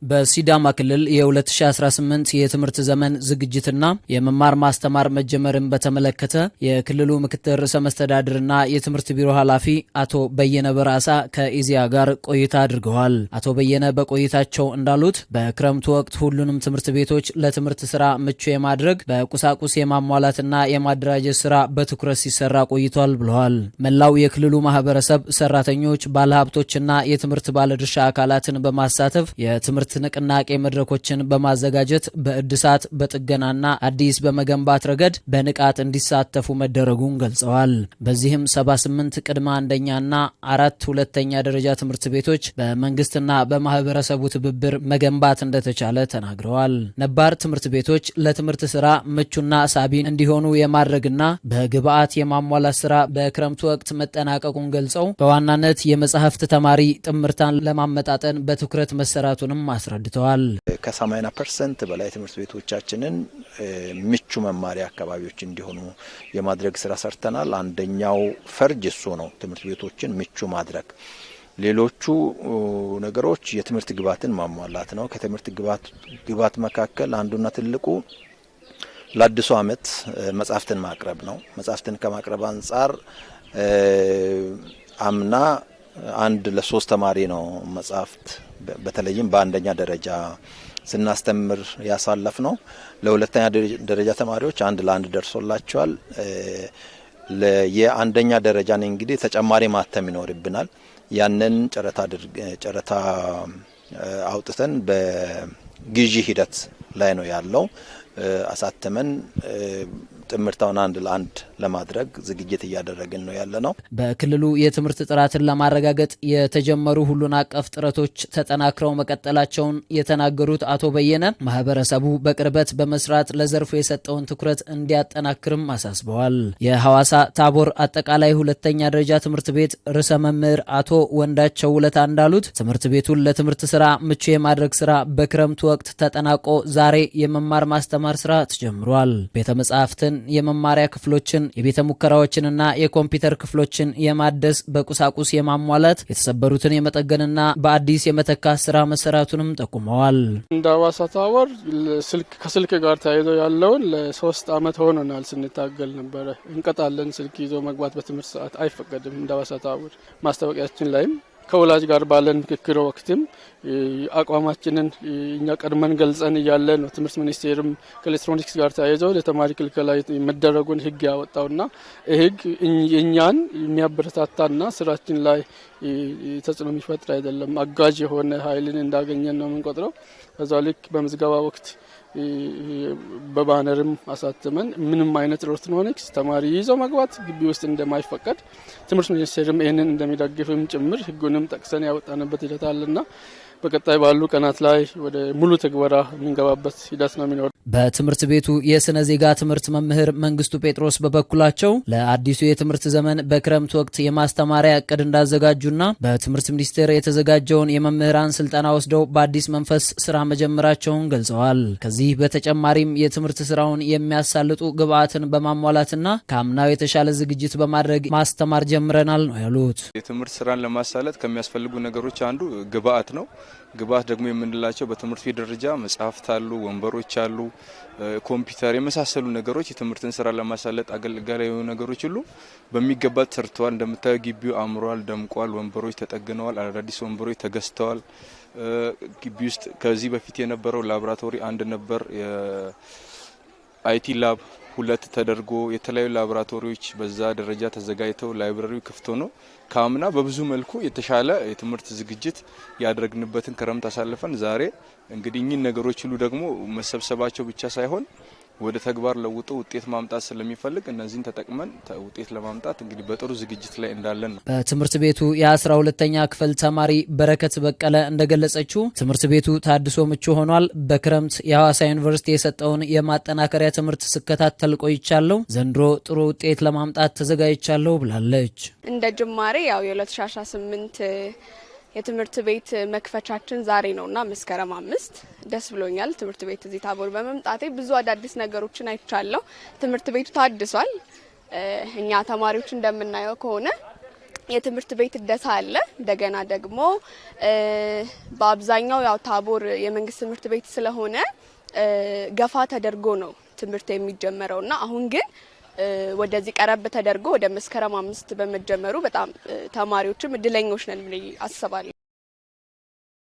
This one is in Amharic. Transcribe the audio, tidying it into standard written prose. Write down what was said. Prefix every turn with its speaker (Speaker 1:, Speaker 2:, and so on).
Speaker 1: በሲዳማ ክልል የ2018 የትምህርት ዘመን ዝግጅትና የመማር ማስተማር መጀመርን በተመለከተ የክልሉ ምክትል ርዕሰ መስተዳድርና የትምህርት ቢሮ ኃላፊ አቶ በየነ በራሳ ከኢዜአ ጋር ቆይታ አድርገዋል። አቶ በየነ በቆይታቸው እንዳሉት በክረምቱ ወቅት ሁሉንም ትምህርት ቤቶች ለትምህርት ስራ ምቹ የማድረግ በቁሳቁስ የማሟላትና የማደራጀት ስራ በትኩረት ሲሰራ ቆይቷል ብለዋል። መላው የክልሉ ማህበረሰብ፣ ሰራተኞች፣ ባለሀብቶችና የትምህርት ባለድርሻ አካላትን በማሳተፍ የትምህርት ንቅናቄ መድረኮችን በማዘጋጀት በእድሳት በጥገናና አዲስ በመገንባት ረገድ በንቃት እንዲሳተፉ መደረጉን ገልጸዋል። በዚህም 78 ቅድመ አንደኛና 4 ሁለተኛ ደረጃ ትምህርት ቤቶች በመንግስትና በማህበረሰቡ ትብብር መገንባት እንደተቻለ ተናግረዋል። ነባር ትምህርት ቤቶች ለትምህርት ስራ ምቹና ሳቢ እንዲሆኑ የማድረግና በግብአት የማሟላት ስራ በክረምቱ ወቅት መጠናቀቁን ገልጸው በዋናነት የመጻሕፍት ተማሪ ጥምርታን ለማመጣጠን በትኩረት መሰራቱንም አስረድተዋል።
Speaker 2: ከ80% በላይ ትምህርት ቤቶቻችንን ምቹ መማሪያ አካባቢዎች እንዲሆኑ የማድረግ ስራ ሰርተናል። አንደኛው ፈርጅ እሱ ነው፣ ትምህርት ቤቶችን ምቹ ማድረግ። ሌሎቹ ነገሮች የትምህርት ግብዓትን ማሟላት ነው። ከትምህርት ግብዓት መካከል አንዱና ትልቁ ለአዲሱ ዓመት መጻሕፍትን ማቅረብ ነው። መጻሕፍትን ከማቅረብ አንጻር አምና 1 ለ3 ተማሪ ነው መጻሕፍት በተለይም በአንደኛ ደረጃ ስናስተምር ያሳለፍ ነው። ለሁለተኛ ደረጃ ተማሪዎች 1 ለ1 ደርሶላቸዋል። የአንደኛ ደረጃን እንግዲህ ተጨማሪ ማተም ይኖርብናል። ያንን ጨረታ አውጥተን በግዢ ሂደት ላይ ነው ያለው። አሳተመን ጥምርታውን 1 ለ1 ለማድረግ ዝግጅት እያደረግን ነው ያለነው።
Speaker 1: በክልሉ የትምህርት ጥራትን ለማረጋገጥ የተጀመሩ ሁሉን አቀፍ ጥረቶች ተጠናክረው መቀጠላቸውን የተናገሩት አቶ በየነ ማህበረሰቡ በቅርበት በመስራት ለዘርፉ የሰጠውን ትኩረት እንዲያጠናክርም አሳስበዋል። የሐዋሳ ታቦር አጠቃላይ ሁለተኛ ደረጃ ትምህርት ቤት ርዕሰ መምህር አቶ ወንዳቸው ውለታ እንዳሉት ትምህርት ቤቱን ለትምህርት ስራ ምቹ የማድረግ ስራ በክረምቱ ወቅት ተጠናቆ ዛሬ የመማር ማስተማር ስራ ተጀምሯል። ቤተ መጻሕፍትን፣ የመማሪያ ክፍሎችን፣ የቤተ ሙከራዎችንና የኮምፒውተር ክፍሎችን የማደስ በቁሳቁስ የማሟላት የተሰበሩትን የመጠገንና በአዲስ የመተካት ስራ መሰራቱንም ጠቁመዋል።
Speaker 3: እንደ ሐዋሳ ታወር ከስልክ ጋር ተያይዞ ያለውን ለ3 ዓመት ሆኖናል ስንታገል ነበረ። እንቀጣለን። ስልክ ይዞ መግባት በትምህርት ሰዓት አይፈቀድም። እንደ ሐዋሳ ታወር ማስታወቂያችን ላይም ከወላጅ ጋር ባለን ምክክር ወቅትም አቋማችንን እኛ ቀድመን ገልጸን እያለ ነው ትምህርት ሚኒስቴርም ከኤሌክትሮኒክስ ጋር ተያይዘው ለተማሪ ክልከላ መደረጉን ህግ ያወጣውና ህግ እኛን የሚያበረታታና ስራችን ላይ ተጽዕኖ የሚፈጥር አይደለም፣ አጋዥ የሆነ ኃይልን እንዳገኘን ነው የምንቆጥረው። በዛ ልክ በምዝገባ ወቅት በባነርም አሳተመን ምንም አይነት ኤሌክትሮኒክስ ተማሪ ይዘው መግባት ግቢ ውስጥ እንደማይፈቀድ ትምህርት ሚኒስቴርም ይህንን እንደሚደግፍም ጭምር ህጉንም ጠቅሰን ያወጣንበት ሂደት አለና በቀጣይ ባሉ ቀናት ላይ ወደ ሙሉ ተግባራ የምንገባበት ሂደት ነው የሚኖር።
Speaker 1: በትምህርት ቤቱ የስነ ዜጋ ትምህርት መምህር መንግስቱ ጴጥሮስ በበኩላቸው ለአዲሱ የትምህርት ዘመን በክረምት ወቅት የማስተማሪያ እቅድ እንዳዘጋጁና በትምህርት ሚኒስቴር የተዘጋጀውን የመምህራን ስልጠና ወስደው በአዲስ መንፈስ ስራ መጀመራቸውን ገልጸዋል። ከዚህ በተጨማሪም የትምህርት ስራውን የሚያሳልጡ ግብአትን በማሟላትና ከአምናው የተሻለ ዝግጅት በማድረግ ማስተማር ጀምረናል ነው ያሉት።
Speaker 4: የትምህርት ስራን ለማሳለጥ ከሚያስፈልጉ ነገሮች አንዱ ግብአት ነው። ግብአት ደግሞ የምንላቸው በትምህርት ቤት ደረጃ መጻሕፍት አሉ፣ ወንበሮች አሉ፣ ኮምፒውተር የመሳሰሉ ነገሮች የትምህርትን ስራ ለማሳለጥ አገልጋይ የሆኑ ነገሮች ሁሉ በሚገባ ተሰርተዋል። እንደምታዩ ግቢው አምሯል፣ ደምቋል። ወንበሮች ተጠግነዋል፣ አዳዲስ ወንበሮች ተገዝተዋል። ግቢ ውስጥ ከዚህ በፊት የነበረው ላቦራቶሪ 1 ነበር። የአይቲ ላብ 2 ተደርጎ የተለያዩ ላቦራቶሪዎች በዛ ደረጃ ተዘጋጅተው ላይብረሪው ክፍት ሆኖ ካምና በብዙ መልኩ የተሻለ የትምህርት ዝግጅት ያደረግንበትን ክረምት አሳልፈን ዛሬ እንግዲህ እኚህን ነገሮች ሁሉ ደግሞ መሰብሰባቸው ብቻ ሳይሆን ወደ ተግባር ለውጦ ውጤት ማምጣት ስለሚፈልግ እነዚህን ተጠቅመን ውጤት ለማምጣት እንግዲህ በጥሩ ዝግጅት ላይ እንዳለን ነው።
Speaker 1: በትምህርት ቤቱ የ12ኛ ክፍል ተማሪ በረከት በቀለ እንደገለጸችው ትምህርት ቤቱ ታድሶ ምቹ ሆኗል። በክረምት የሐዋሳ ዩኒቨርሲቲ የሰጠውን የማጠናከሪያ ትምህርት ስከታተል ቆይቻለሁ። ዘንድሮ ጥሩ ውጤት ለማምጣት ተዘጋጅቻለሁ ብላለች።
Speaker 5: እንደ ጅማሬ ያው የ2018 የትምህርት ቤት መክፈቻችን ዛሬ ነውና መስከረም 5 ደስ ብሎኛል። ትምህርት ቤት እዚህ ታቦር በመምጣቴ ብዙ አዳዲስ ነገሮችን አይቻለሁ። ትምህርት ቤቱ ታድሷል። እኛ ተማሪዎች እንደምናየው ከሆነ የትምህርት ቤት እደሳ አለ። እንደገና ደግሞ በአብዛኛው ያው ታቦር የመንግስት ትምህርት ቤት ስለሆነ ገፋ ተደርጎ ነው ትምህርት የሚጀመረውና አሁን ግን ወደዚህ ቀረብ ተደርጎ ወደ መስከረም 5 በመጀመሩ በጣም ተማሪዎችም እድለኞች ነን ብዬ አስባለሁ።